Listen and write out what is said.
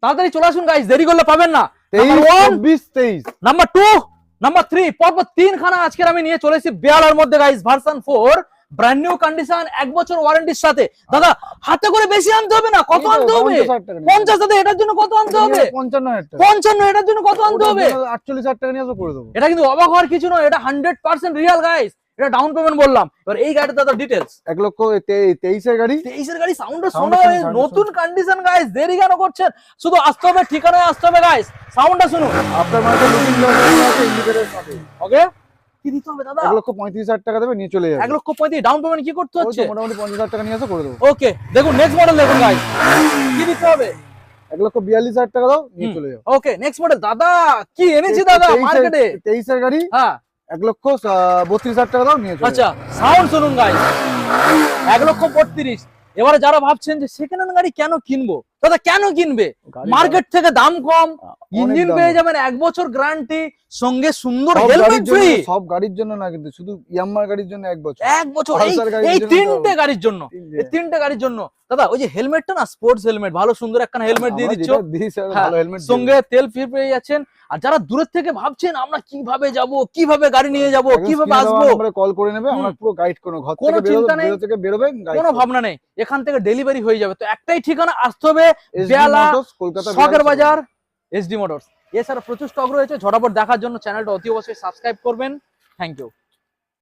তাড়াতাড়ি চলে আসুন গাইস, দেরি করলে পাবেন না। 23 নাম্বার 2 নাম্বার 3 পরপর 3 খানা আজকে আমি নিয়ে চলে এসেছি বেয়ালার মধ্যে guys, version 4 brand new condition, 1 বছর ওয়ারেন্টির সাথে। দাদা হাতে করে বেশি আনতে হবে না, কত আনতে হবে? 50 টাকা। এটার জন্য কত আনতে হবে? 55। এটার জন্য কত আনতে হবে? 48,000 টাকা নিয়ে আসো করে দেবো। এটা কিন্তু অবাক হওয়ার কিছু নয়, এটা 100% রিয়েল গাইস। এটা ডাউন পেমেন্ট বললাম। এবার এই গাড়িটা দাদা ডিটেইলস। 1,23,000 এর গাড়ি। 23 এর গাড়ি, সাউন্ডটা শোনো, নতুন কন্ডিশন গাইস। দেরি কেন করছেন? শুধু আসতে হবে, ঠিকানায় আসতে হবে গাইস। সাউন্ডটা শুনুন। আপনার মাঝে লুকিং গ্লাস আছে, ইন্ডিকেটর আছে। ওকে, কি দিতে হবে দাদা? 1,35,000 টাকা দেবে, নিয়ে চলে যাবে। 1,35,000 ডাউন পেমেন্ট কি করতে হচ্ছে? মোটামুটি 50,000 টাকা নিয়ে আসো করে দেবো। ওকে, দেখুন নেক্সট মডেল দেখুন গাইস, কি দিতে হবে? 1,42,000 টাকা দাও, নিয়ে চলে যাও। ওকে, নেক্সট মডেল দাদা, কি এনেছি দাদা মার্কেটে? 23 এর গাড়ি। হ্যাঁ, 1,32,000 টাকা দাও, নিয়ে চলে যাও। আচ্ছা সাউন্ড শুনুন গাইস, 1,35,000। এবারে যারা ভাবছেন যে সেকেন্ড হ্যান্ড গাড়ি কেন কিনবো, দাদা কেন কিনবে? মার্কেট থেকে দাম কম, ইঞ্জিন পেয়ে যাবেন 1 বছর গ্যারান্টি, সঙ্গে সুন্দর হেলমেট ফ্রি। সব গাড়ির জন্য না, কিন্তু শুধু ইয়ামাহার গাড়ির জন্য 1 বছর। 1 বছর এই 3টে গাড়ির জন্য, এই 3টে গাড়ির জন্য। দাদা ওই যে হেলমেটটা না, স্পোর্টস হেলমেট, ভালো সুন্দর একটা হেলমেট দিয়ে দিচ্ছ, ভালো হেলমেট, সঙ্গে তেল ফ্রি পেয়ে যাচ্ছেন। আর যারা দূরের থেকে ভাবছেন আমরা কিভাবে যাব, কিভাবে গাড়ি নিয়ে যাব, কিভাবে আসবো, আমরা কল করে নেবে, আমরা পুরো গাইড করব। ঘর কোনো চিন্তা নেই, থেকে বেরোবে, কোনো ভাবনা নেই, এখান থেকে ডেলিভারি হয়ে যাবে। তো একটাই ঠিকানা, আসতে হবে বেয়ালা, কলকাতা শখের বাজার, এসডি মোটরস। এছাড়া প্রচুর স্টক রয়েছে, ঝটাপট দেখার জন্য চ্যানেলটা অতি অবশ্যই সাবস্ক্রাইব করবেন। Thank you.